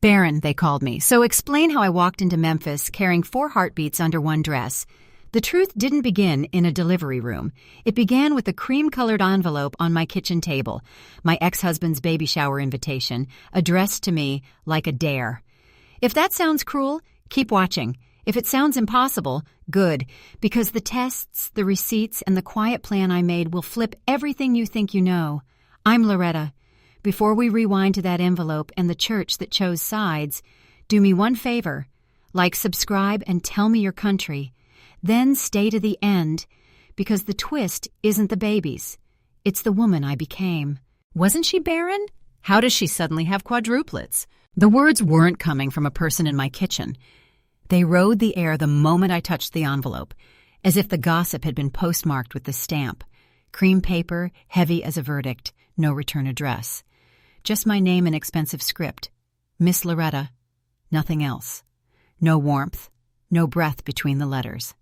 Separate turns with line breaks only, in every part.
Barren, they called me. So explain how I walked into Memphis carrying 4 heartbeats under one dress. The truth didn't begin in a delivery room. It began with a cream-colored envelope on my kitchen table, my ex-husband's baby shower invitation, addressed to me like a dare. If that sounds cruel, keep watching. If it sounds impossible, good, because the tests, the receipts, and the quiet plan I made will flip everything you think you know. I'm Loretta. Before we rewind to that envelope and the church that chose sides, do me one favor. Like, subscribe, and tell me your country. Then stay to the end, because the twist isn't the babies. It's the woman I became.
Wasn't she barren? How does she suddenly have quadruplets? The words weren't coming from a person in my kitchen. They rode the air the moment I touched the envelope, as if the gossip had been postmarked with the stamp. Cream paper, heavy as a verdict, no return address. Just my name and expensive script. Miss Loretta. Nothing else. No warmth, no breath between the letters.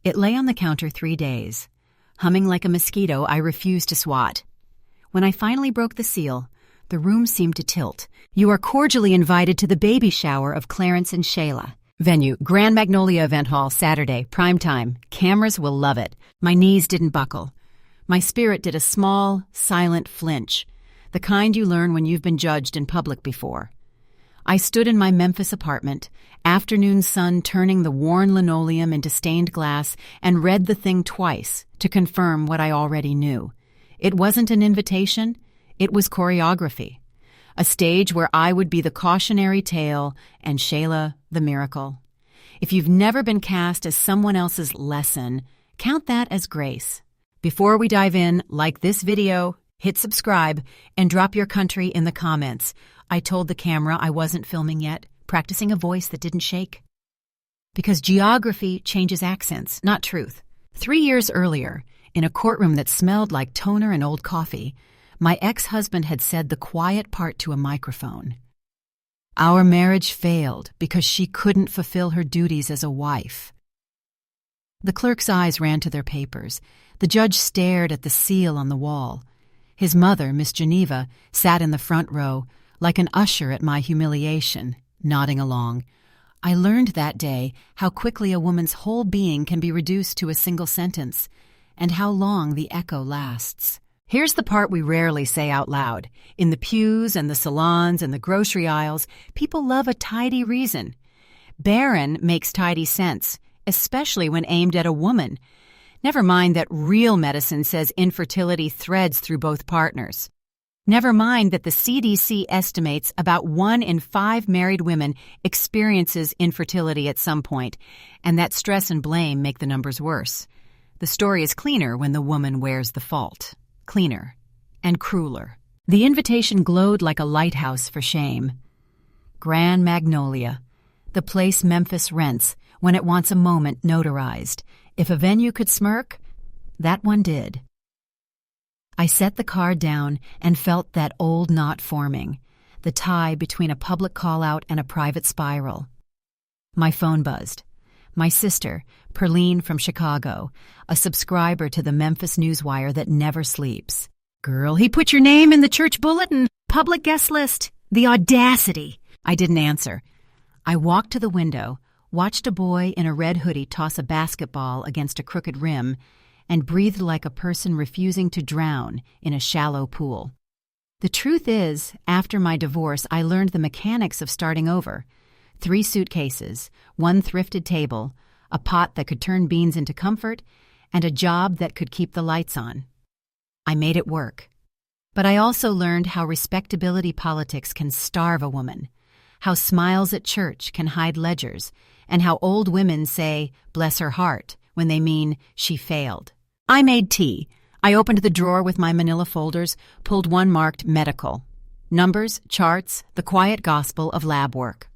It lay on the counter 3 days. Humming like a mosquito, I refused to swat. When I finally broke the seal, the room seemed to tilt. You are cordially invited to the baby shower of Clarence and Shayla. Venue, Grand Magnolia Event Hall, Saturday, prime time. Cameras will love it. My knees didn't buckle. My spirit did a small, silent flinch, the kind you learn when you've been judged in public before. I stood in my Memphis apartment, afternoon sun turning the worn linoleum into stained glass, and read the thing twice to confirm what I already knew. It wasn't an invitation, it was choreography. A stage where I would be the cautionary tale and Shayla the miracle. If you've never been cast as someone else's lesson, count that as grace. Before we dive in, like this video, hit subscribe, and drop your country in the comments. I told the camera I wasn't filming yet, practicing a voice that didn't shake. Because geography changes accents, not truth. 3 years earlier, in a courtroom that smelled like toner and old coffee, my ex-husband had said the quiet part to a microphone. Our marriage failed because she couldn't fulfill her duties as a wife. The clerk's eyes ran to their papers. The judge stared at the seal on the wall. His mother, Miss Geneva, sat in the front row, like an usher at my humiliation, nodding along. I learned that day how quickly a woman's whole being can be reduced to a single sentence, and how long the echo lasts. Here's the part we rarely say out loud. In the pews and the salons and the grocery aisles, people love a tidy reason. Barren makes tidy sense, especially when aimed at a woman. Never mind that real medicine says infertility threads through both partners. Never mind that the CDC estimates about 1 in 5 married women experiences infertility at some point, and that stress and blame make the numbers worse. The story is cleaner when the woman wears the fault. Cleaner and crueler. The invitation glowed like a lighthouse for shame. Grand Magnolia, the place Memphis rents when it wants a moment notarized. If a venue could smirk, that one did. I set the card down and felt that old knot forming, the tie between a public call-out and a private spiral. My phone buzzed. My sister, Perline from Chicago, a subscriber to the Memphis Newswire that never sleeps. Girl, he put your name in the church bulletin. Public guest list. The audacity. I didn't answer. I walked to the window, watched a boy in a red hoodie toss a basketball against a crooked rim, and breathed like a person refusing to drown in a shallow pool. The truth is, after my divorce, I learned the mechanics of starting over. 3 suitcases, 1 thrifted table, a pot that could turn beans into comfort, and a job that could keep the lights on. I made it work. But I also learned how respectability politics can starve a woman, how smiles at church can hide ledgers, and how old women say, bless her heart, when they mean she failed. I made tea. I opened the drawer with my manila folders, pulled one marked medical. Numbers, charts, the quiet gospel of lab work.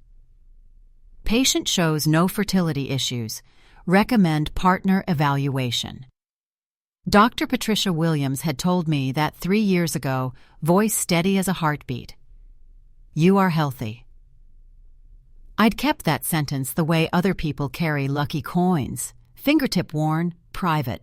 Patient shows no fertility issues. Recommend partner evaluation. Dr. Patricia Williams had told me that 3 years ago, voice steady as a heartbeat. You are healthy. I'd kept that sentence the way other people carry lucky coins, fingertip worn, private.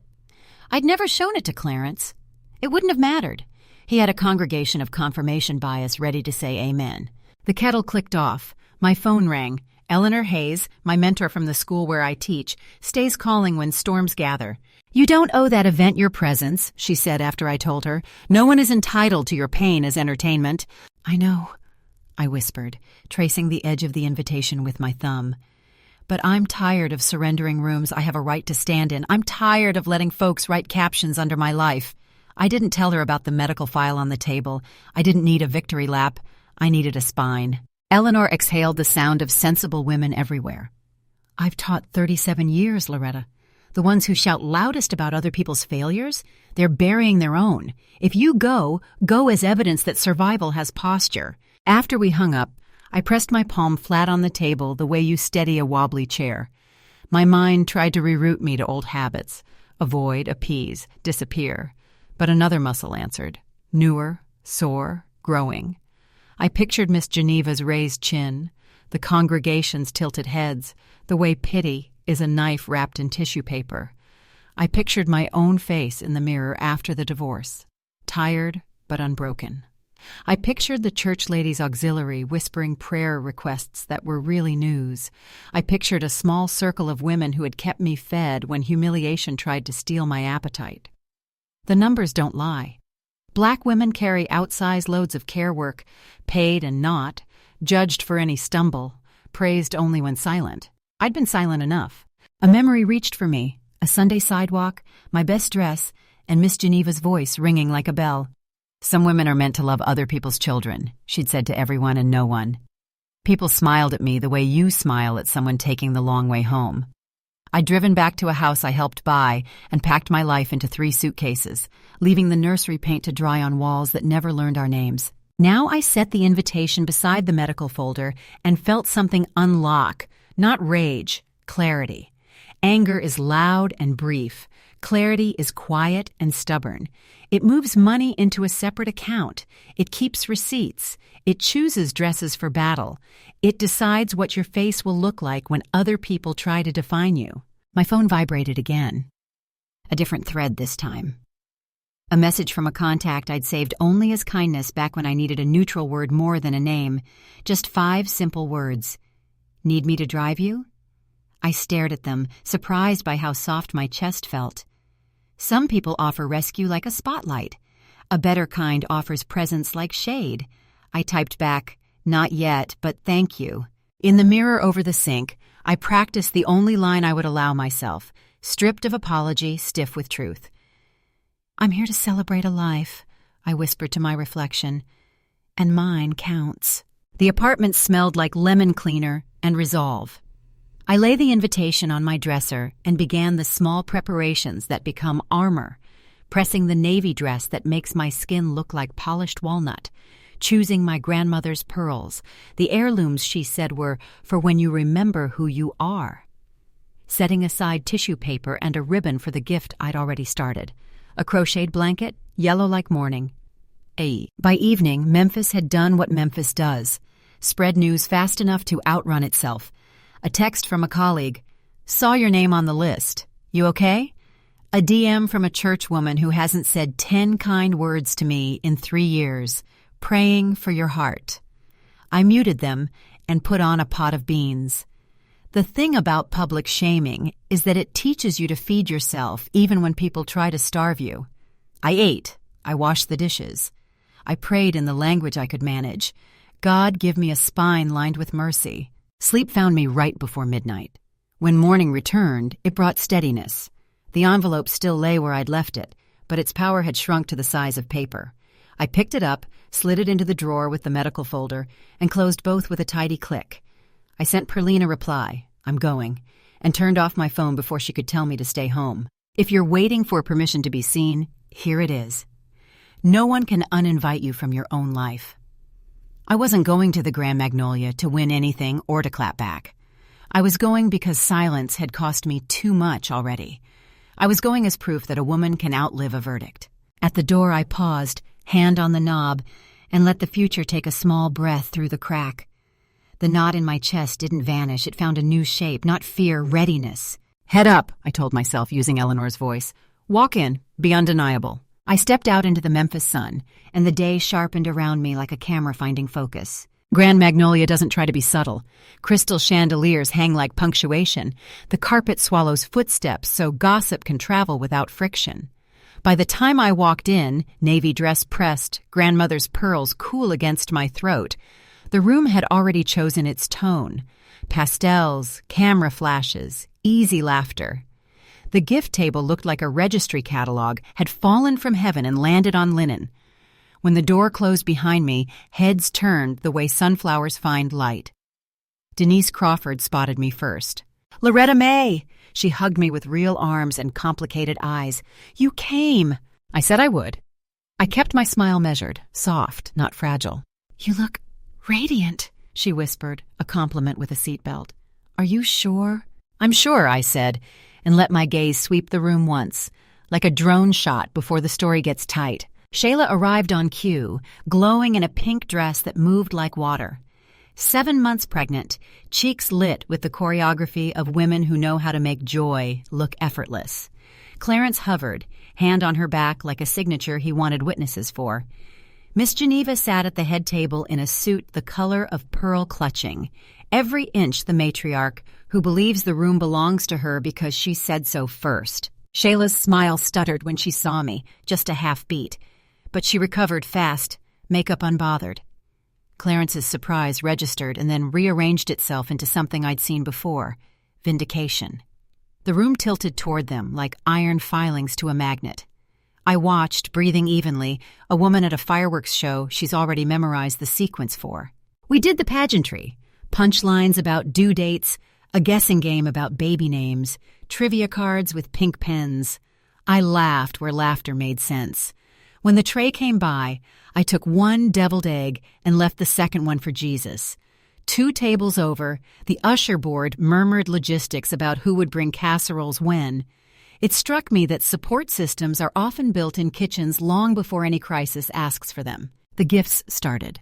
I'd never shown it to Clarence. It wouldn't have mattered. He had a congregation of confirmation bias ready to say amen. The kettle clicked off. My phone rang. Eleanor Hayes, my mentor from the school where I teach, stays calling when storms gather. "You don't owe that event your presence," she said after I told her. "No one is entitled to your pain as entertainment." "I know," I whispered, tracing the edge of the invitation with my thumb. "But I'm tired of surrendering rooms I have a right to stand in. I'm tired of letting folks write captions under my life." I didn't tell her about the medical file on the table. I didn't need a victory lap. I needed a spine. Eleanor exhaled the sound of sensible women everywhere. "I've taught 37 years, Loretta. The ones who shout loudest about other people's failures, they're burying their own. If you go as evidence that survival has posture." After we hung up, I pressed my palm flat on the table the way you steady a wobbly chair. My mind tried to reroute me to old habits. Avoid, appease, disappear. But another muscle answered. Newer, sore, growing. I pictured Miss Geneva's raised chin, the congregation's tilted heads, the way pity is a knife wrapped in tissue paper. I pictured my own face in the mirror after the divorce, tired but unbroken. I pictured the church ladies' auxiliary whispering prayer requests that were really news. I pictured a small circle of women who had kept me fed when humiliation tried to steal my appetite. The numbers don't lie. Black women carry outsized loads of care work, paid and not, judged for any stumble, praised only when silent. I'd been silent enough. A memory reached for me, a Sunday sidewalk, my best dress, and Miss Geneva's voice ringing like a bell. "Some women are meant to love other people's children," she'd said to everyone and no one. People smiled at me the way you smile at someone taking the long way home. I'd driven back to a house I helped buy and packed my life into 3 suitcases, leaving the nursery paint to dry on walls that never learned our names. Now I set the invitation beside the medical folder and felt something unlock, not rage, clarity. Anger is loud and brief. Clarity is quiet and stubborn. It moves money into a separate account. It keeps receipts. It chooses dresses for battle. It decides what your face will look like when other people try to define you. My phone vibrated again. A different thread this time. A message from a contact I'd saved only as kindness back when I needed a neutral word more than a name. Just 5 simple words. "Need me to drive you?" I stared at them, surprised by how soft my chest felt. Some people offer rescue like a spotlight. A better kind offers presence like shade. I typed back, "Not yet, but thank you." In the mirror over the sink, I practiced the only line I would allow myself, stripped of apology, stiff with truth. "I'm here to celebrate a life," I whispered to my reflection, "and mine counts." The apartment smelled like lemon cleaner and resolve. I lay the invitation on my dresser and began the small preparations that become armor, pressing the navy dress that makes my skin look like polished walnut, choosing my grandmother's pearls, the heirlooms she said were for when you remember who you are, setting aside tissue paper and a ribbon for the gift I'd already started, a crocheted blanket, yellow like morning. By evening, Memphis had done what Memphis does, spread news fast enough to outrun itself. A text from a colleague, "Saw your name on the list. You okay?" A DM from a church woman who hasn't said 10 kind words to me in 3 years, praying for your heart. I muted them and put on a pot of beans. The thing about public shaming is that it teaches you to feed yourself even when people try to starve you. I ate. I washed the dishes. I prayed in the language I could manage. God, give me a spine lined with mercy. Sleep found me right before midnight. When morning returned, it brought steadiness. The envelope still lay where I'd left it, but its power had shrunk to the size of paper. I picked it up, slid it into the drawer with the medical folder, and closed both with a tidy click. I sent Perlene a reply, "I'm going," and turned off my phone before she could tell me to stay home. If you're waiting for permission to be seen, here it is. No one can uninvite you from your own life. I wasn't going to the Grand Magnolia to win anything or to clap back. I was going because silence had cost me too much already. I was going as proof that a woman can outlive a verdict. At the door I paused, hand on the knob, and let the future take a small breath through the crack. The knot in my chest didn't vanish. It found a new shape, not fear, readiness. "Head up," I told myself using Eleanor's voice. "Walk in, be undeniable." I stepped out into the Memphis sun, and the day sharpened around me like a camera finding focus. Grand Magnolia doesn't try to be subtle. Crystal chandeliers hang like punctuation. The carpet swallows footsteps so gossip can travel without friction. By the time I walked in, navy dress pressed, grandmother's pearls cool against my throat, the room had already chosen its tone. Pastels, camera flashes, easy laughter. The gift table looked like a registry catalog had fallen from heaven and landed on linen. When the door closed behind me, heads turned the way sunflowers find light. Denise Crawford spotted me first. "Loretta May!" She hugged me with real arms and complicated eyes. "You came!" I said I would. I kept my smile measured, soft, not fragile. "You look radiant," she whispered, a compliment with a seatbelt. "Are you sure?" "I'm sure," I said, and let my gaze sweep the room once, like a drone shot before the story gets tight. Shayla arrived on cue, glowing in a pink dress that moved like water. 7 months pregnant, cheeks lit with the choreography of women who know how to make joy look effortless. Clarence hovered, hand on her back like a signature he wanted witnesses for. Miss Geneva sat at the head table in a suit the color of pearl clutching, every inch the matriarch who believes the room belongs to her because she said so first. Shayla's smile stuttered when she saw me, just a half beat, but she recovered fast, makeup unbothered. Clarence's surprise registered and then rearranged itself into something I'd seen before, vindication. The room tilted toward them like iron filings to a magnet. I watched, breathing evenly, a woman at a fireworks show she's already memorized the sequence for. We did the pageantry, punchlines about due dates, a guessing game about baby names, trivia cards with pink pens. I laughed where laughter made sense. When the tray came by, I took one deviled egg and left the second one for Jesus. 2 tables over, the usher board murmured logistics about who would bring casseroles when. It struck me that support systems are often built in kitchens long before any crisis asks for them. The gifts started.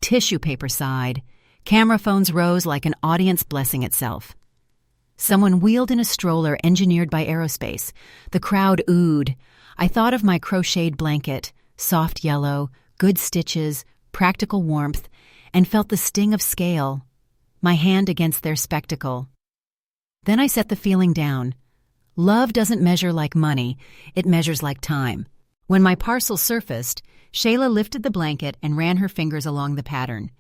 Tissue paper sighed. Camera phones rose like an audience blessing itself. Someone wheeled in a stroller engineered by aerospace. The crowd oohed. I thought of my crocheted blanket, soft yellow, good stitches, practical warmth, and felt the sting of scale, my hand against their spectacle. Then I set the feeling down. Love doesn't measure like money, it measures like time. When my parcel surfaced, Shayla lifted the blanket and ran her fingers along the pattern.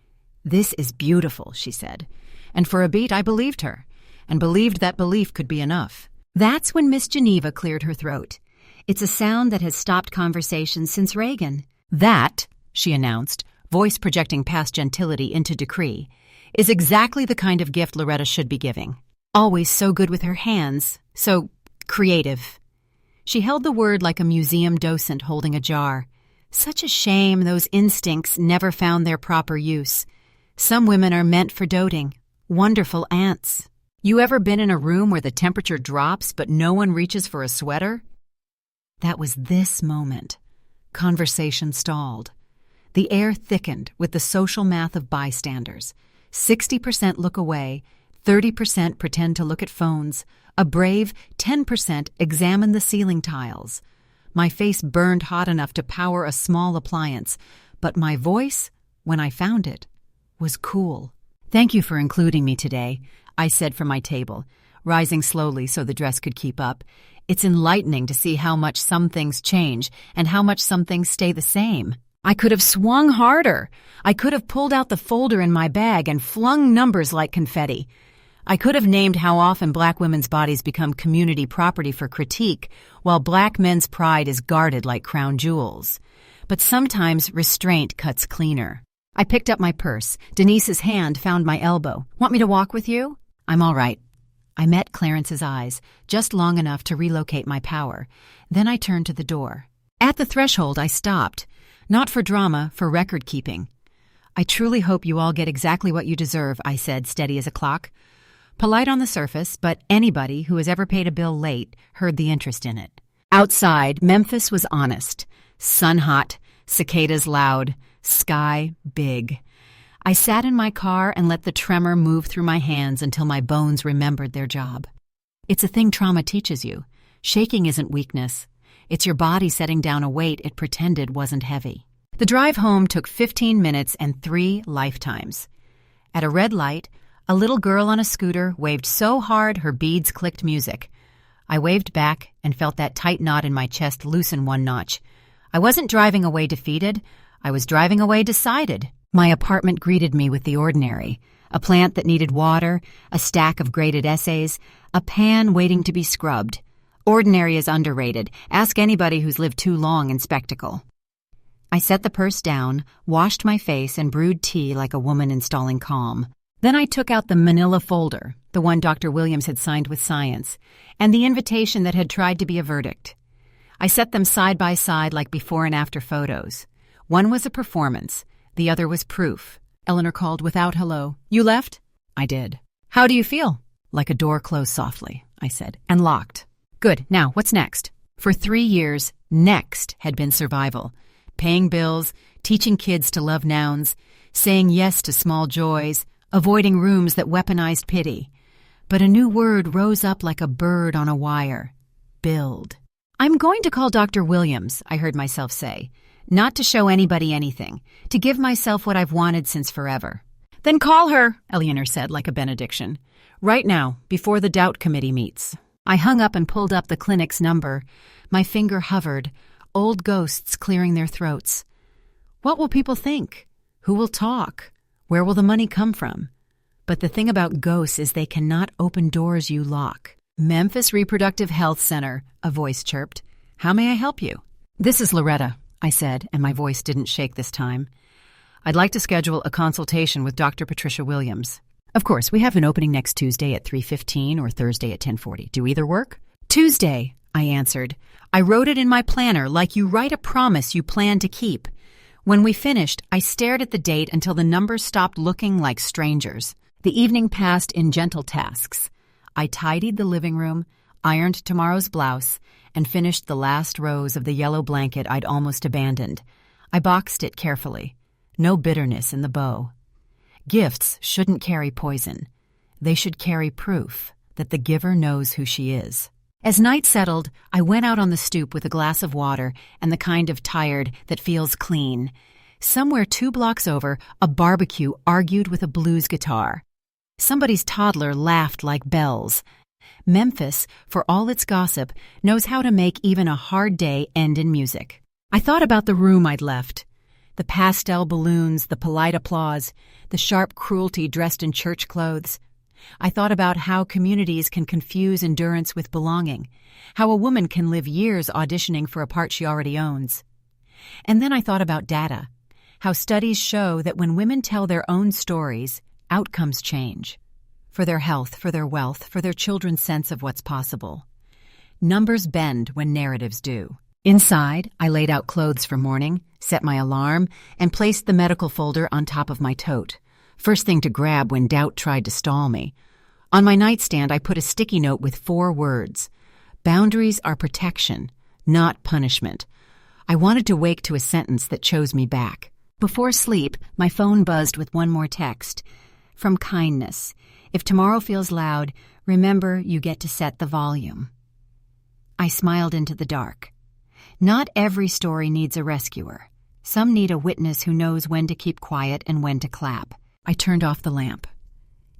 "This is beautiful," she said. And for a beat I believed her, and believed that belief could be enough. That's when Miss Geneva cleared her throat. It's a sound that has stopped conversation since Reagan. "That," she announced, voice projecting past gentility into decree, "is exactly the kind of gift Loretta should be giving. Always so good with her hands, so creative." She held the word like a museum docent holding a jar. Such a shame those instincts never found their proper use. Some women are meant for doting, wonderful aunts. You ever been in a room where the temperature drops but no one reaches for a sweater? That was this moment. Conversation stalled. The air thickened with the social math of bystanders. 60% look away, 30% pretend to look at phones. A brave 10% examine the ceiling tiles. My face burned hot enough to power a small appliance, but my voice, when I found it, was cool. "Thank you for including me today," I said from my table, rising slowly so the dress could keep up. It's enlightening to see how much some things change and how much some things stay the same. I could have swung harder. I could have pulled out the folder in my bag and flung numbers like confetti. I could have named how often black women's bodies become community property for critique, while black men's pride is guarded like crown jewels. But sometimes restraint cuts cleaner. I picked up my purse. Denise's hand found my elbow. "Want me to walk with you?" "I'm all right." I met Clarence's eyes, just long enough to relocate my power. Then I turned to the door. At the threshold, I stopped. Not for drama, for record-keeping. "I truly hope you all get exactly what you deserve," I said, steady as a clock. Polite on the surface, but anybody who has ever paid a bill late heard the interest in it. Outside, Memphis was honest. Sun hot, cicadas loud, sky big. I sat in my car and let the tremor move through my hands until my bones remembered their job. It's a thing trauma teaches you. Shaking isn't weakness. It's your body setting down a weight it pretended wasn't heavy. The drive home took 15 minutes and 3 lifetimes. At a red light, a little girl on a scooter waved so hard her beads clicked music. I waved back and felt that tight knot in my chest loosen 1 notch. I wasn't driving away defeated. I was driving away decided. My apartment greeted me with the ordinary. A plant that needed water, a stack of graded essays, a pan waiting to be scrubbed. Ordinary is underrated. Ask anybody who's lived too long in spectacle. I set the purse down, washed my face, and brewed tea like a woman installing calm. Then I took out the manila folder, the one Dr. Williams had signed with science, and the invitation that had tried to be a verdict. I set them side by side like before and after photos. One was a performance, the other was proof. Eleanor called without hello. You left? I did. How do you feel? Like a door closed softly, I said, and locked. Good, now what's next? For 3 years, next had been survival. Paying bills, teaching kids to love nouns, saying yes to small joys, avoiding rooms that weaponized pity. But a new word rose up like a bird on a wire. Build. I'm going to call Dr. Williams, I heard myself say. Not to show anybody anything, to give myself what I've wanted since forever. Then call her, Eleanor said like a benediction. Right now, before the doubt committee meets. I hung up and pulled up the clinic's number. My finger hovered, old ghosts clearing their throats. What will people think? Who will talk? Where will the money come from? But the thing about ghosts is they cannot open doors you lock. Memphis Reproductive Health Center, a voice chirped. How may I help you? This is Loretta, I said, and my voice didn't shake this time. I'd like to schedule a consultation with Dr. Patricia Williams. Of course, we have an opening next Tuesday at 3:15 or Thursday at 10:40. Do either work? Tuesday, I answered. I wrote it in my planner like you write a promise you plan to keep. When we finished, I stared at the date until the numbers stopped looking like strangers. The evening passed in gentle tasks. I tidied the living room, ironed tomorrow's blouse, and finished the last rows of the yellow blanket I'd almost abandoned. I boxed it carefully. No bitterness in the bow. Gifts shouldn't carry poison. They should carry proof that the giver knows who she is. As night settled, I went out on the stoop with a glass of water and the kind of tired that feels clean. Somewhere 2 blocks over, a barbecue argued with a blues guitar. Somebody's toddler laughed like bells. Memphis, for all its gossip, knows how to make even a hard day end in music. I thought about the room I'd left. The pastel balloons, the polite applause, the sharp cruelty dressed in church clothes. I thought about how communities can confuse endurance with belonging, how a woman can live years auditioning for a part she already owns. And then I thought about data, how studies show that when women tell their own stories, outcomes change. For their health, for their wealth, for their children's sense of what's possible. Numbers bend when narratives do. Inside, I laid out clothes for morning, set my alarm, and placed the medical folder on top of my tote. First thing to grab when doubt tried to stall me. On my nightstand, I put a sticky note with 4 words. Boundaries are protection, not punishment. I wanted to wake to a sentence that chose me back. Before sleep, my phone buzzed with one more text. From kindness. If tomorrow feels loud, remember you get to set the volume. I smiled into the dark. Not every story needs a rescuer. Some need a witness who knows when to keep quiet and when to clap. I turned off the lamp.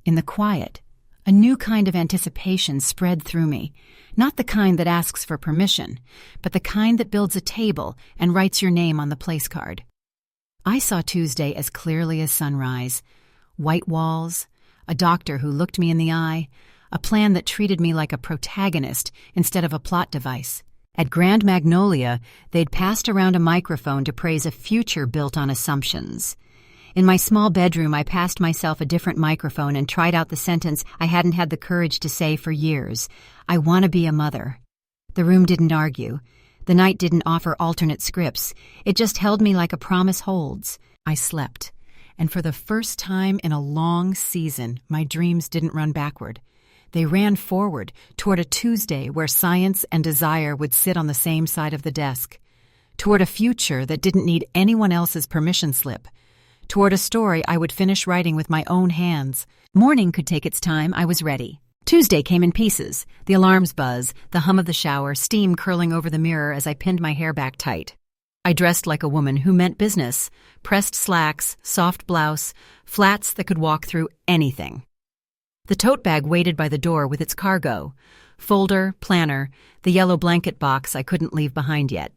In the quiet, a new kind of anticipation spread through me. Not the kind that asks for permission, but the kind that builds a table and writes your name on the place card. I saw Tuesday as clearly as sunrise. White walls, a doctor who looked me in the eye, a plan that treated me like a protagonist instead of a plot device. At Grand Magnolia, they'd passed around a microphone to praise a future built on assumptions. In my small bedroom, I passed myself a different microphone and tried out the sentence I hadn't had the courage to say for years. I want to be a mother. The room didn't argue. The night didn't offer alternate scripts. It just held me like a promise holds. I slept. And for the first time in a long season, my dreams didn't run backward. They ran forward toward a Tuesday where science and desire would sit on the same side of the desk. Toward a future that didn't need anyone else's permission slip. Toward a story I would finish writing with my own hands. Morning could take its time. I was ready. Tuesday came in pieces. The alarms buzz, the hum of the shower, steam curling over the mirror as I pinned my hair back tight. I dressed like a woman who meant business, pressed slacks, soft blouse, flats that could walk through anything. The tote bag waited by the door with its cargo, folder, planner, the yellow blanket box I couldn't leave behind yet.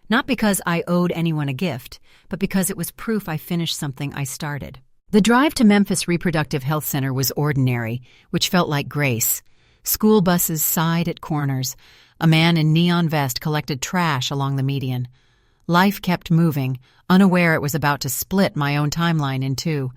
Not because I owed anyone a gift, but because it was proof I finished something I started. The drive to Memphis Reproductive Health Center was ordinary, which felt like grace. School buses sighed at corners. A man in neon vest collected trash along the median. Life kept moving, unaware it was about to split my own timeline in two.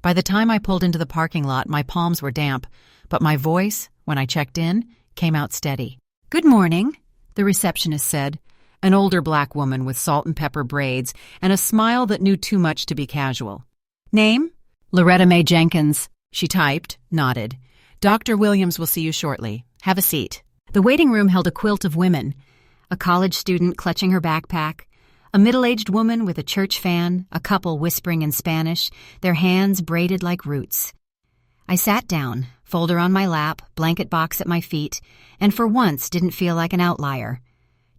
By the time I pulled into the parking lot, my palms were damp, but my voice, when I checked in, came out steady. "Good morning," the receptionist said, an older black woman with salt and pepper braids and a smile that knew too much to be casual. "Name?" "Loretta Mae Jenkins." She typed, nodded. "Dr. Williams will see you shortly. Have a seat." The waiting room held a quilt of women, a college student clutching her backpack, a middle-aged woman with a church fan, a couple whispering in Spanish, their hands braided like roots. I sat down, folder on my lap, blanket box at my feet, and for once didn't feel like an outlier.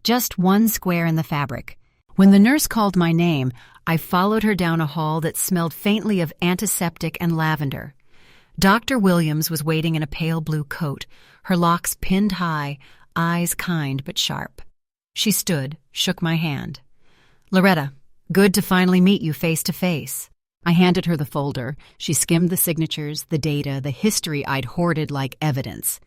Just one square in the fabric. When the nurse called my name, I followed her down a hall that smelled faintly of antiseptic and lavender. Dr. Williams was waiting in a pale blue coat, her locks pinned high, eyes kind but sharp. She stood, shook my hand. "Loretta, good to finally meet you face to face." I handed her the folder. She skimmed the signatures, the data, the history I'd hoarded like evidence.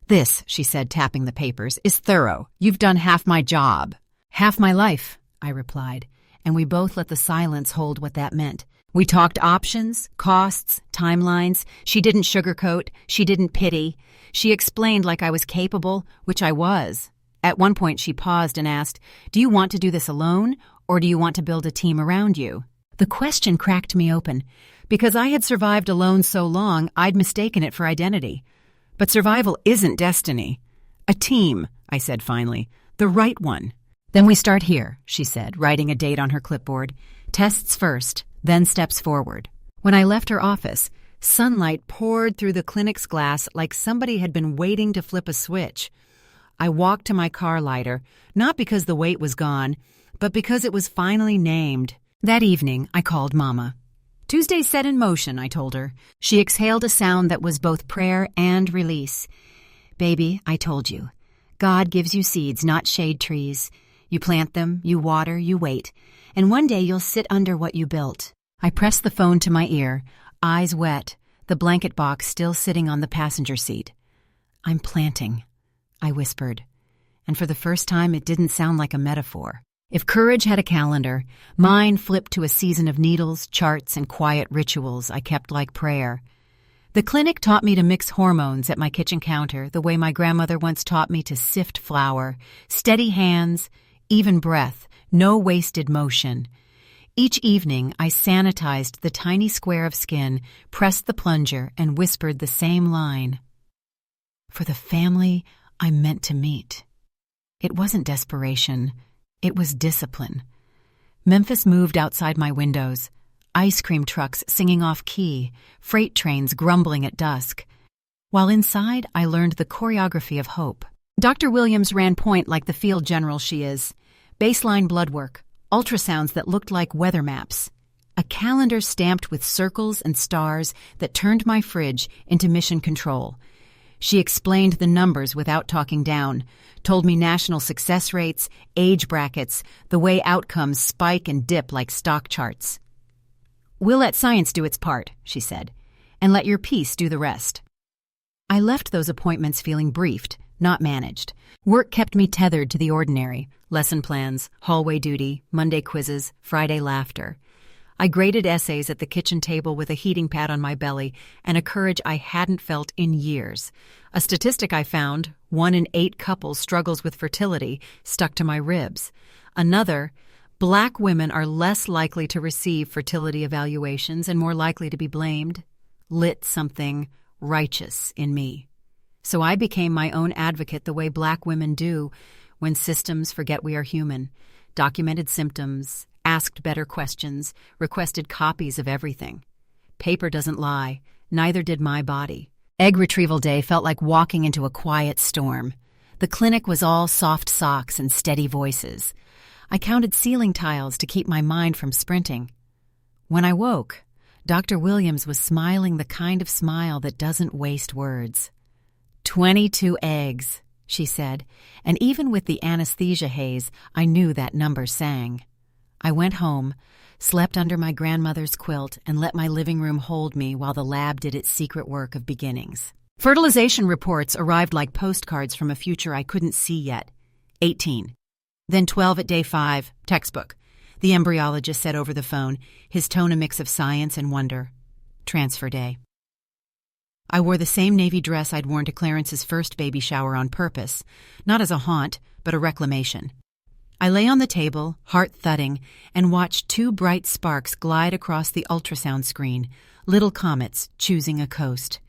"This," she said, tapping the papers, "is thorough. You've done half my job." "Half my life," I replied, and we both let the silence hold what that meant. We talked options, costs, timelines. She didn't sugarcoat. She didn't pity. She explained like I was capable, which I was. At one point, she paused and asked, "Do you want to do this alone, or do you want to build a team around you?" The question cracked me open. Because I had survived alone so long, I'd mistaken it for identity. But survival isn't destiny. "A team," I said finally. "The right one." "Then we start here," she said, writing a date on her clipboard. "Tests first, then steps forward." When I left her office, sunlight poured through the clinic's glass like somebody had been waiting to flip a switch. I walked to my car lighter, not because the wait was gone, but because it was finally named. That evening, I called Mama. "Tuesday's set in motion," I told her. She exhaled a sound that was both prayer and release. "Baby, I told you. God gives you seeds, not shade trees. You plant them, you water, you wait, and one day you'll sit under what you built." I pressed the phone to my ear, eyes wet, the blanket box still sitting on the passenger seat. "I'm planting," I whispered, and for the first time it didn't sound like a metaphor. If courage had a calendar, mine flipped to a season of needles, charts, and quiet rituals I kept like prayer. The clinic taught me to mix hormones at my kitchen counter the way my grandmother once taught me to sift flour. Steady hands, even breath, no wasted motion. Each evening, I sanitized the tiny square of skin, pressed the plunger, and whispered the same line. For the family I meant to meet. It wasn't desperation. It was discipline. Memphis moved outside my windows. Ice cream trucks singing off-key, freight trains grumbling at dusk. While inside, I learned the choreography of hope. Dr. Williams ran point like the field general she is. Baseline blood work, ultrasounds that looked like weather maps. A calendar stamped with circles and stars that turned my fridge into mission control. She explained the numbers without talking down, told me national success rates, age brackets, the way outcomes spike and dip like stock charts. "We'll let science do its part," she said, "and let your peace do the rest." I left those appointments feeling briefed, not managed. Work kept me tethered to the ordinary. Lesson plans, hallway duty, Monday quizzes, Friday laughter. I graded essays at the kitchen table with a heating pad on my belly and a courage I hadn't felt in years. A statistic I found, 1 in 8 couples struggles with fertility, stuck to my ribs. Another, Black women are less likely to receive fertility evaluations and more likely to be blamed, lit something righteous in me. So I became my own advocate the way Black women do when systems forget we are human, documented symptoms, asked better questions, requested copies of everything. Paper doesn't lie, neither did my body. Egg retrieval day felt like walking into a quiet storm. The clinic was all soft socks and steady voices. I counted ceiling tiles to keep my mind from sprinting. When I woke, Dr. Williams was smiling the kind of smile that doesn't waste words. 22 eggs, she said, and even with the anesthesia haze, I knew that number sang. I went home, slept under my grandmother's quilt, and let my living room hold me while the lab did its secret work of beginnings. Fertilization reports arrived like postcards from a future I couldn't see yet. 18. Then 12 at day 5, textbook. The embryologist said over the phone, his tone a mix of science and wonder. Transfer day. I wore the same navy dress I'd worn to Clarence's first baby shower on purpose, not as a haunt, but a reclamation. I lay on the table, heart thudding, and watched 2 bright sparks glide across the ultrasound screen, little comets choosing a coast.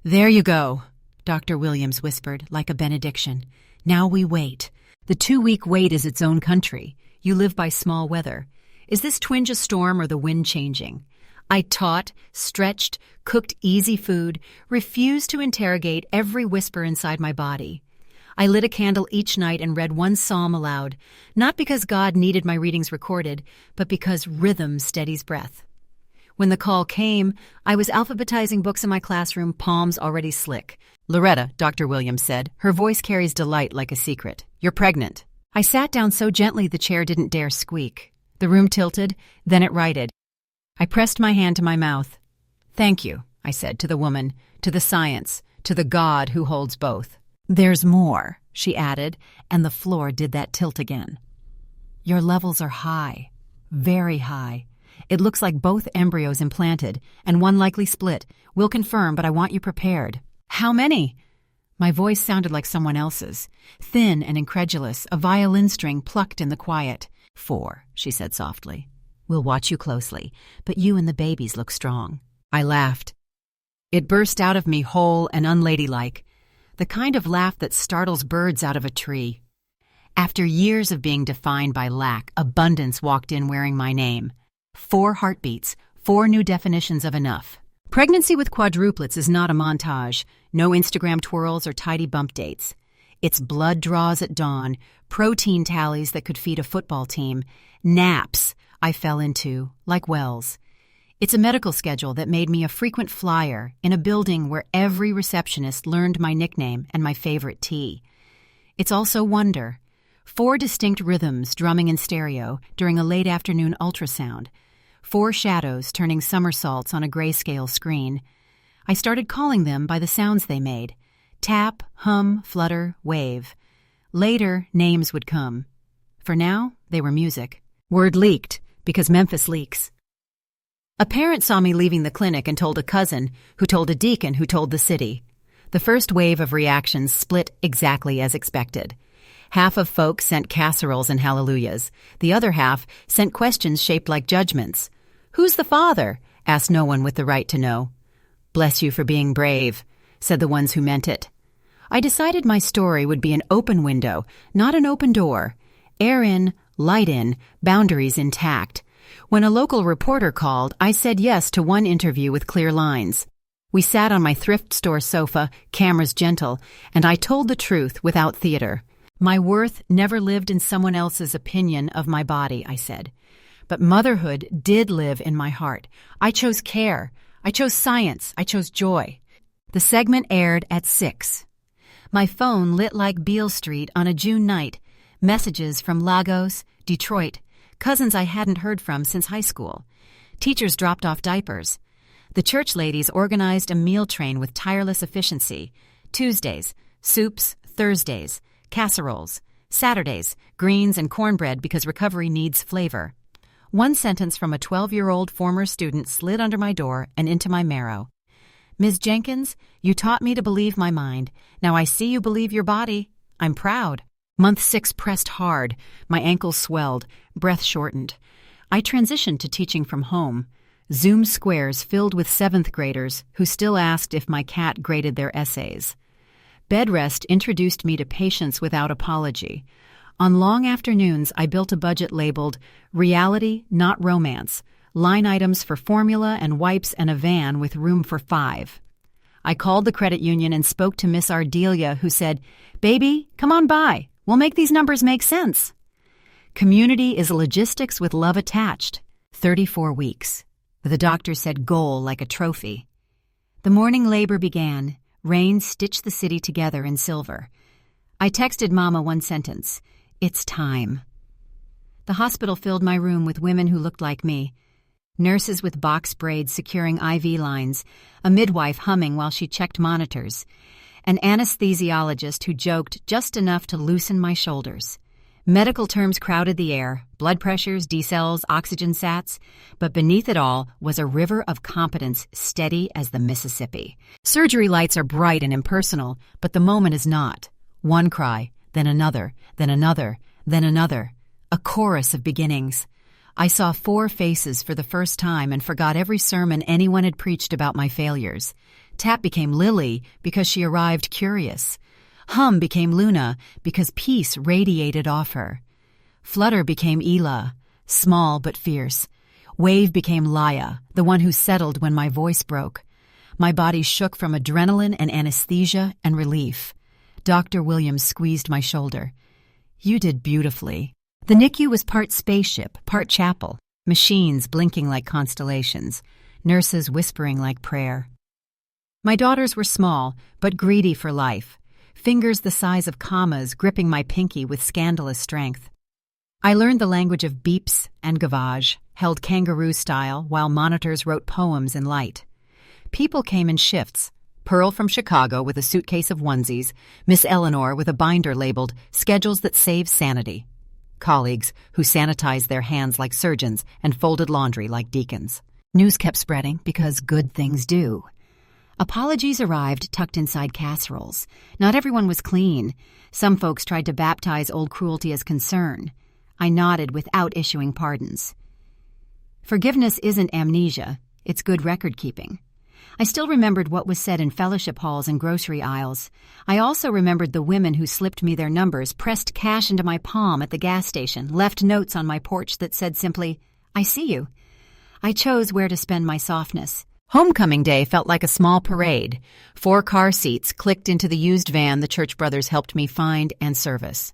There you go, Dr. Williams whispered, like a benediction. Now we wait. The 2-week wait is its own country. You live by small weather. Is this twinge a storm or the wind changing? I taught, stretched, cooked easy food, refused to interrogate every whisper inside my body. I lit a candle each night and read 1 psalm aloud, not because God needed my readings recorded, but because rhythm steadies breath. When the call came, I was alphabetizing books in my classroom, palms already slick. Loretta, Dr. Williams said, her voice carries delight like a secret. You're pregnant. I sat down so gently the chair didn't dare squeak. The room tilted, then it righted. I pressed my hand to my mouth. Thank you, I said to the woman, to the science, to the God who holds both. There's more, she added, and the floor did that tilt again. Your levels are high, very high. It looks like both embryos implanted, and one likely split. We'll confirm, but I want you prepared. How many? My voice sounded like someone else's, thin and incredulous, a violin string plucked in the quiet. 4, she said softly. We'll watch you closely, but you and the babies look strong. I laughed. It burst out of me whole and unladylike, the kind of laugh that startles birds out of a tree. After years of being defined by lack, abundance walked in wearing my name. 4 heartbeats, 4 new definitions of enough. Pregnancy with quadruplets is not a montage, no Instagram twirls or tidy bump dates. It's blood draws at dawn, protein tallies that could feed a football team, naps I fell into, like wells. It's a medical schedule that made me a frequent flyer in a building where every receptionist learned my nickname and my favorite tea. It's also wonder. 4 distinct rhythms drumming in stereo during a late afternoon ultrasound. 4 shadows turning somersaults on a grayscale screen. I started calling them by the sounds they made. Tap, hum, flutter, wave. Later, names would come. For now, they were music. Word leaked, because Memphis leaks. A parent saw me leaving the clinic and told a cousin, who told a deacon who told the city. The first wave of reactions split exactly as expected. Half of folks sent casseroles and hallelujahs. The other half sent questions shaped like judgments. Who's the father? Asked no one with the right to know. Bless you for being brave, said the ones who meant it. I decided my story would be an open window, not an open door. Air in, light in, boundaries intact. When a local reporter called, I said yes to one interview with clear lines. We sat on my thrift store sofa, cameras gentle, and I told the truth without theater. My worth never lived in someone else's opinion of my body, I said. But motherhood did live in my heart. I chose care. I chose science. I chose joy. The segment aired at 6. My phone lit like Beale Street on a June night. Messages from Lagos, Detroit, cousins I hadn't heard from since high school. Teachers dropped off diapers. The church ladies organized a meal train with tireless efficiency. Tuesdays, soups, Thursdays, casseroles. Saturdays, greens and cornbread because recovery needs flavor. One sentence from a 12-year-old former student slid under my door and into my marrow. Ms. Jenkins, you taught me to believe my mind. Now I see you believe your body. I'm proud. Month 6 pressed hard. My ankles swelled. Breath shortened. I transitioned to teaching from home. Zoom squares filled with 7th graders who still asked if my cat graded their essays. Bed rest introduced me to patience without apology. On long afternoons, I built a budget labeled Reality, Not Romance, line items for formula and wipes and a van with room for 5. I called the credit union and spoke to Miss Ardelia, who said, "Baby, come on by. We'll make these numbers make sense."
Community is logistics with love attached. 34 weeks. The doctor said goal like a trophy. The morning labor began. Rain stitched the city together in silver. I texted Mama one sentence. It's time. The hospital filled my room with women who looked like me. Nurses with box braids securing IV lines, a midwife humming while she checked monitors, an anesthesiologist who joked just enough to loosen my shoulders. Medical terms crowded the air, blood pressures, decels, oxygen sats, but beneath it all was a river of competence steady as the Mississippi. Surgery lights are bright and impersonal, but the moment is not. One cry, then another, then another, then another. A chorus of beginnings. I saw 4 faces for the first time and forgot every sermon anyone had preached about my failures. Tap became Lily because she arrived curious. Hum became Luna because peace radiated off her. Flutter became Ela, small but fierce. Wave became Laya, the one who settled when my voice broke. My body shook from adrenaline and anesthesia and relief. Dr. Williams squeezed my shoulder. You did beautifully. The NICU was part spaceship, part chapel, machines blinking like constellations, nurses whispering like prayer. My daughters were small, but greedy for life, fingers the size of commas gripping my pinky with scandalous strength. I learned the language of beeps and gavage, held kangaroo style while monitors wrote poems in light. People came in shifts. Pearl from Chicago with a suitcase of onesies, Miss Eleanor with a binder labeled Schedules That Save Sanity. Colleagues who sanitized their hands like surgeons and folded laundry like deacons. News kept spreading because good things do. Apologies arrived tucked inside casseroles. Not everyone was clean. Some folks tried to baptize old cruelty as concern. I nodded without issuing pardons. Forgiveness isn't amnesia, it's good record-keeping. I still remembered what was said in fellowship halls and grocery aisles. I also remembered the women who slipped me their numbers, pressed cash into my palm at the gas station, left notes on my porch that said simply, I see you. I chose where to spend my softness. Homecoming day felt like a small parade. 4 car seats clicked into the used van the Church Brothers helped me find and service.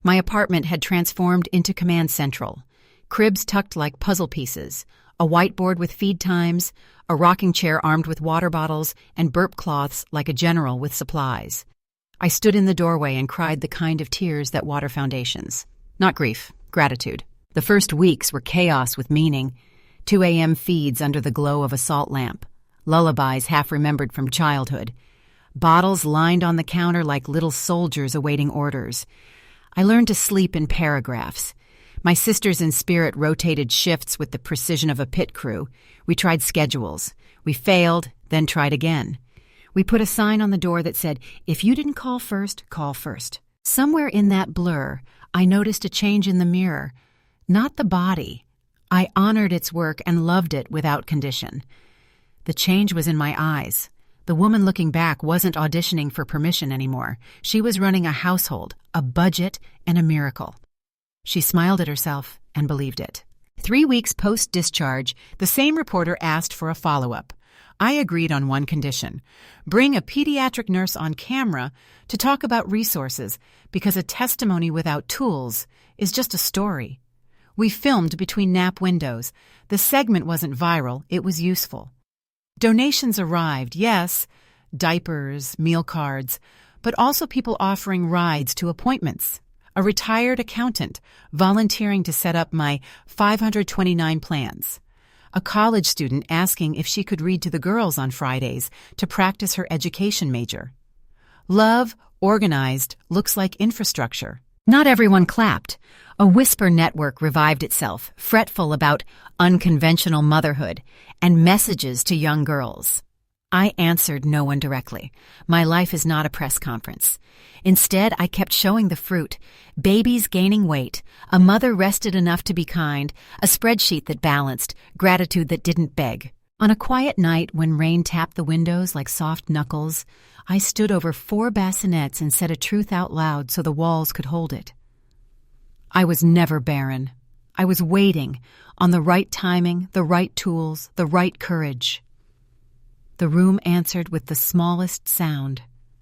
My apartment had transformed into command central. Cribs tucked like puzzle pieces, a whiteboard with feed times, a rocking chair armed with water bottles, and burp cloths like a general with supplies. I stood in the doorway and cried the kind of tears that water foundations. Not grief, gratitude. The first weeks were chaos with meaning. 2 a.m. feeds under the glow of a salt lamp. Lullabies half remembered from childhood. Bottles lined on the counter like little soldiers awaiting orders. I learned to sleep in paragraphs. My sisters in spirit rotated shifts with the precision of a pit crew. We tried schedules. We failed, then tried again. We put a sign on the door that said, if you didn't call first, call first. Somewhere in that blur, I noticed a change in the mirror. Not the body. I honored its work and loved it without condition. The change was in my eyes. The woman looking back wasn't auditioning for permission anymore. She was running a household, a budget, and a miracle. She smiled at herself and believed it. 3 weeks post-discharge, the same reporter asked for a follow-up. I agreed on one condition: bring a pediatric nurse on camera to talk about resources, because a testimony without tools is just a story. We filmed between nap windows. The segment wasn't viral, it was useful. Donations arrived, yes, diapers, meal cards, but also people offering rides to appointments. A retired accountant volunteering to set up my 529 plans. A college student asking if she could read to the girls on Fridays to practice her education major. Love, organized, looks like infrastructure. Not everyone clapped. A whisper network revived itself, fretful about unconventional motherhood and messages to young girls. I answered no one directly. My life is not a press conference. Instead, I kept showing the fruit. Babies gaining weight, a mother rested enough to be kind, a spreadsheet that balanced, gratitude that didn't beg. On a quiet night when rain tapped the windows like soft knuckles, I stood over 4 bassinets and said a truth out loud so the walls could hold it. I was never barren. I was waiting on the right timing, the right tools, the right courage. The room answered with the smallest sound,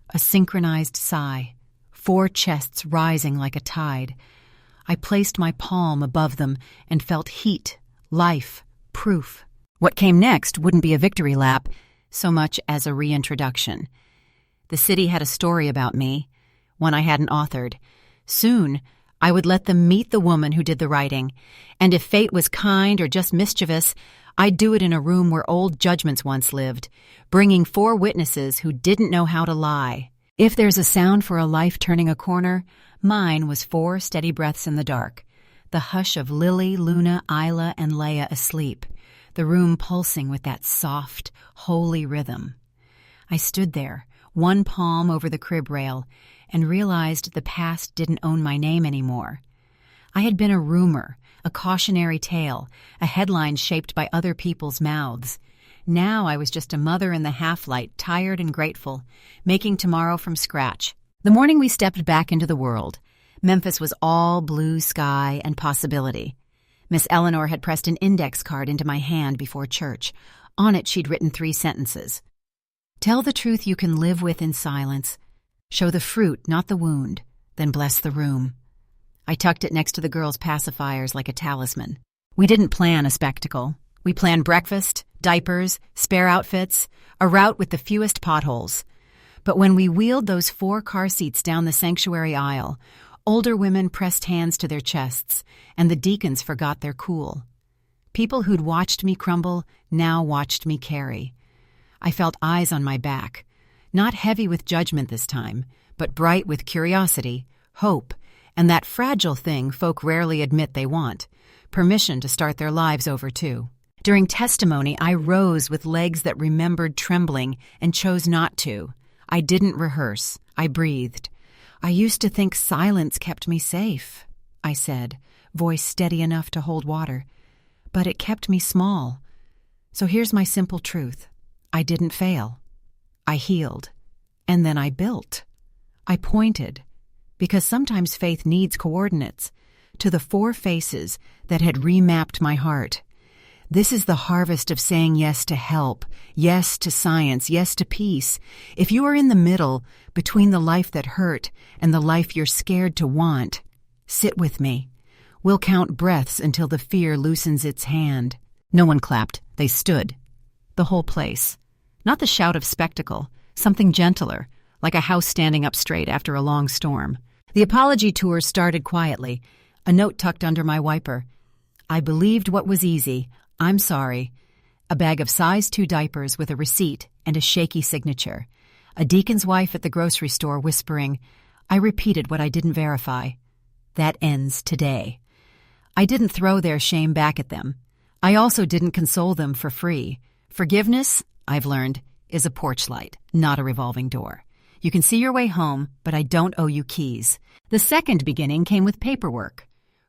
a synchronized sigh, 4 chests rising like a tide.
I placed my palm above them and felt heat, life, proof. What came next wouldn't be a victory lap so much as a reintroduction. The city had a story about me, one I hadn't authored. Soon, I would let them meet the woman who did the writing, and if fate was kind or just mischievous, I'd do it in a room where old judgments once lived, bringing 4 witnesses who didn't know how to lie. If there's a sound for a life turning a corner, mine was 4 steady breaths in the dark, the hush of Lily, Luna, Isla, and Leia asleep, the room pulsing with that soft, holy rhythm. I stood there, one palm over the crib rail, and realized the past didn't own my name anymore. I had been a rumor, a cautionary tale, a headline shaped by other people's mouths. Now I was just a mother in the half-light, tired and grateful, making tomorrow from scratch. The morning we stepped back into the world, Memphis was all blue sky and possibility. Miss Eleanor had pressed an index card into my hand before church. On it she'd written 3 sentences. Tell the truth you can live with in silence. Show the fruit, not the wound, then bless the room. I tucked it next to the girls' pacifiers like a talisman. We didn't plan a spectacle. We planned breakfast, diapers, spare outfits, a route with the fewest potholes. But when we wheeled those 4 car seats down the sanctuary aisle, older women pressed hands to their chests, and the deacons forgot their cool. People who'd watched me crumble now watched me carry. I felt eyes on my back, not heavy with judgment this time, but bright with curiosity, hope, and that fragile thing folk rarely admit they want, permission to start their lives over too. During testimony, I rose with legs that remembered trembling and chose not to. I didn't rehearse. I breathed. I used to think silence kept me safe, I said, voice steady enough to hold water. But it kept me small. So here's my simple truth. I didn't fail. I healed. And then I built. I pointed. Because sometimes faith needs coordinates. To the 4 faces that had remapped my heart. This is the harvest of saying yes to help, yes to science, yes to peace. If you are in the middle, between the life that hurt and the life you're scared to want, sit with me. We'll count breaths until the fear loosens its hand. No one clapped. They stood. The whole place. Not the shout of spectacle, something gentler, like a house standing up straight after a long storm. The apology tour started quietly, a note tucked under my wiper. I believed what was easy. I'm sorry. A bag of size 2 diapers with a receipt and a shaky signature. A deacon's wife at the grocery store whispering, I repeated what I didn't verify. That ends today. I didn't throw their shame back at them. I also didn't console them for free. Forgiveness, I've learned, is a porch light, not a revolving door. You can see your way home, but I don't owe you keys. The second beginning came with paperwork.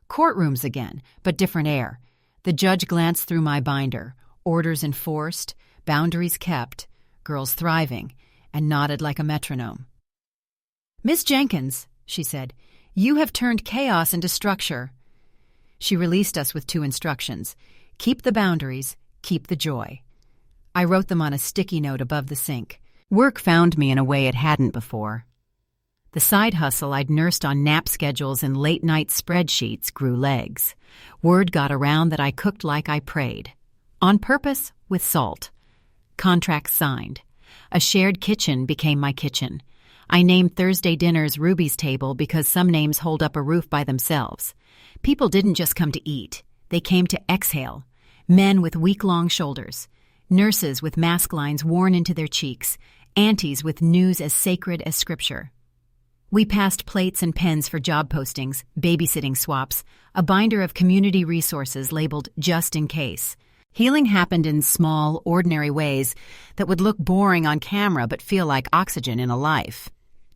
Courtrooms again, but different air. The judge glanced through my binder, orders enforced, boundaries kept, girls thriving, and nodded like a metronome. Miss Jenkins, she said, you have turned chaos into structure. She released us with 2 instructions. Keep the boundaries, keep the joy. I wrote them on a sticky note above the sink. Work found me in a way it hadn't before. The side hustle I'd nursed on nap schedules and late-night spreadsheets grew legs. Word got around that I cooked like I prayed. On purpose, with salt. Contracts signed. A shared kitchen became my kitchen. I named Thursday dinners Ruby's Table because some names hold up a roof by themselves. People didn't just come to eat. They came to exhale. Men with week-long shoulders. Nurses with mask lines worn into their cheeks. Aunties with news as sacred as scripture. We passed plates and pens for job postings, babysitting swaps, a binder of community resources labeled just in case. Healing happened in small, ordinary ways that would look boring on camera but feel like oxygen in a life.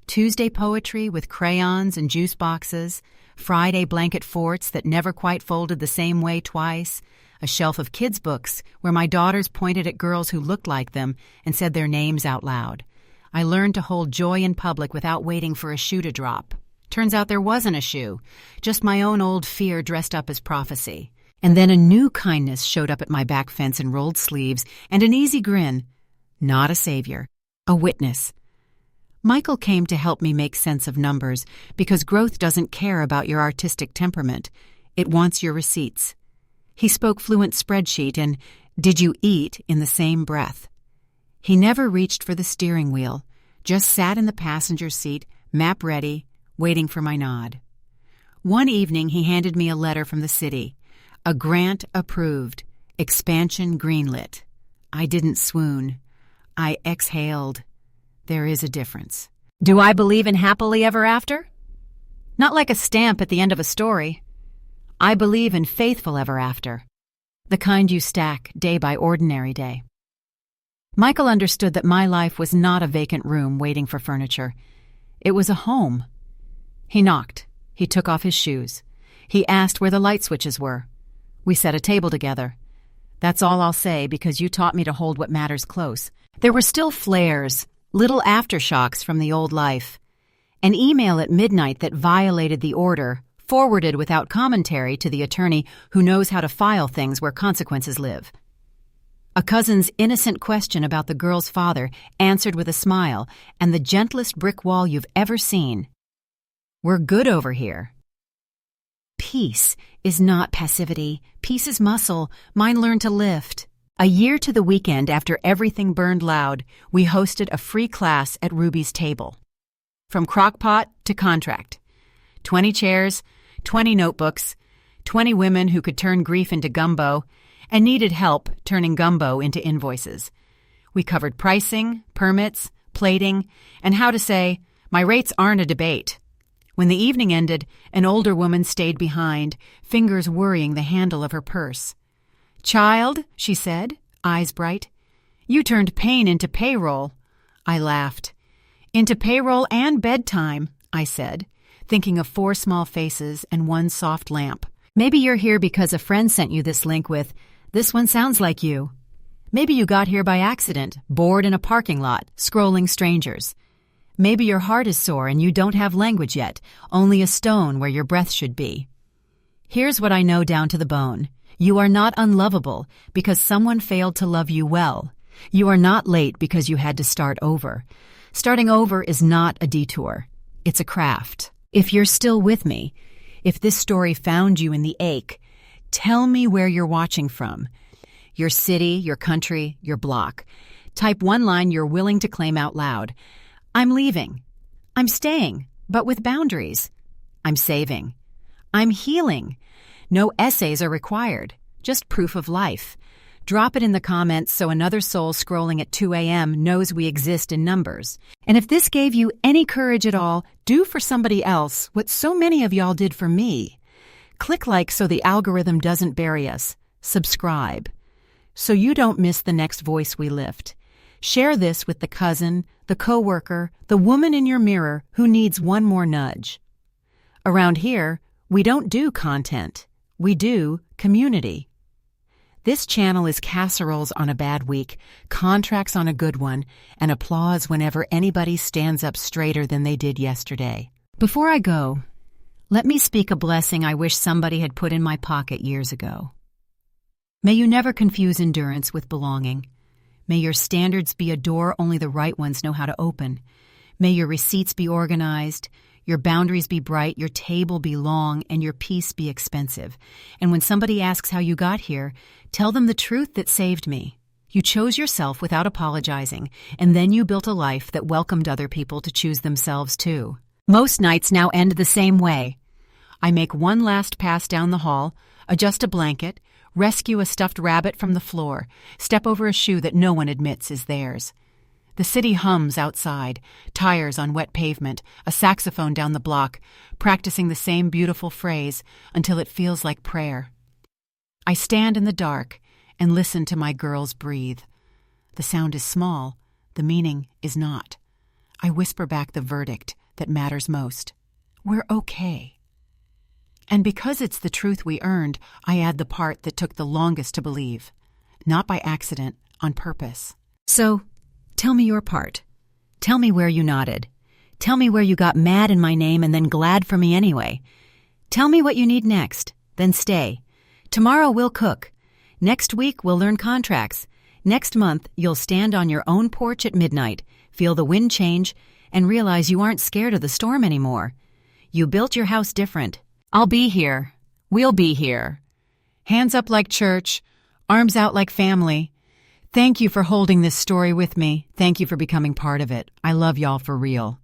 Tuesday poetry with crayons and juice boxes, Friday blanket forts that never quite folded the same way twice, a shelf of kids' books where my daughters pointed at girls who looked like them and said their names out loud. I learned to hold joy in public without waiting for a shoe to drop. Turns out there wasn't a shoe, just my own old fear dressed up as prophecy. And then a new kindness showed up at my back fence in rolled sleeves and an easy grin. Not a savior, a witness. Michael came to help me make sense of numbers because growth doesn't care about your artistic temperament. It wants your receipts. He spoke fluent spreadsheet and "did you eat" in the same breath. He never reached for the steering wheel, just sat in the passenger seat, map ready, waiting for my nod. One evening he handed me a letter from the city. A grant approved, expansion greenlit. I didn't swoon. I exhaled. There is a difference. Do I believe in happily ever after? Not like a stamp at the end of a story. I believe in faithful ever after, the kind you stack day by ordinary day. Michael understood that my life was not a vacant room waiting for furniture. It was a home. He knocked. He took off his shoes. He asked where the light switches were. We set a table together. That's all I'll say because you taught me to hold what matters close. There were still flares, little aftershocks from the old life. An email at midnight that violated the order, forwarded without commentary to the attorney who knows how to file things where consequences live. A cousin's innocent question about the girl's father answered with a smile and the gentlest brick wall you've ever seen. We're good over here. Peace is not passivity. Peace is muscle. Mine learned to lift. A year to the weekend after everything burned loud, we hosted a free class at Ruby's table. From crockpot to contract. 20 chairs, 20 notebooks, 20 women who could turn grief into gumbo and needed help turning gumbo into invoices. We covered pricing, permits, plating, and how to say, "My rates aren't a debate." When the evening ended, an older woman stayed behind, fingers worrying the handle of her purse. "Child," she said, eyes bright, "you turned pain into payroll." I laughed. "Into payroll and bedtime," I said, thinking of 4 small faces and 1 soft lamp. Maybe you're here because a friend sent you this link with, "This one sounds like you." Maybe you got here by accident, bored in a parking lot, scrolling strangers. Maybe your heart is sore and you don't have language yet, only a stone where your breath should be. Here's what I know down to the bone. You are not unlovable because someone failed to love you well. You are not late because you had to start over. Starting over is not a detour. It's a craft. If you're still with me, if this story found you in the ache, tell me where you're watching from. Your city, your country, your block. Type 1 line you're willing to claim out loud. I'm leaving. I'm staying, but with boundaries. I'm saving. I'm healing. No essays are required, just proof of life. Drop it in the comments so another soul scrolling at 2 a.m. knows we exist in numbers. And if this gave you any courage at all, do for somebody else what so many of y'all did for me. Click like so the algorithm doesn't bury us. Subscribe so you don't miss the next voice we lift. Share this with the cousin, the coworker, the woman in your mirror who needs one more nudge. Around here, we don't do content. We do community. This channel is casseroles on a bad week, contracts on a good one, and applause whenever anybody stands up straighter than they did yesterday. Before I go, let me speak a blessing I wish somebody had put in my pocket years ago. May you never confuse endurance with belonging. May your standards be a door only the right ones know how to open. May your receipts be organized, your boundaries be bright, your table be long, and your peace be expensive. And when somebody asks how you got here, tell them the truth that saved me. You chose yourself without apologizing, and then you built a life that welcomed other people to choose themselves too. Most nights now end the same way. I make one last pass down the hall, adjust a blanket, rescue a stuffed rabbit from the floor, step over a shoe that no one admits is theirs. The city hums outside, tires on wet pavement, a saxophone down the block, practicing the same beautiful phrase until it feels like prayer. I stand in the dark and listen to my girls breathe. The sound is small, the meaning is not. I whisper back the verdict that matters most. We're okay. And because it's the truth we earned, I add the part that took the longest to believe. Not by accident, on purpose. So, tell me your part. Tell me where you nodded. Tell me where you got mad in my name and then glad for me anyway. Tell me what you need next, then stay. Tomorrow we'll cook. Next week we'll learn contracts. Next month you'll stand on your own porch at midnight, feel the wind change,
and realize you aren't scared of the storm anymore. You built your house different. I'll be here. We'll be here. Hands up like church, arms out like family. Thank you for holding this story with me. Thank you for becoming part of it. I love y'all for real.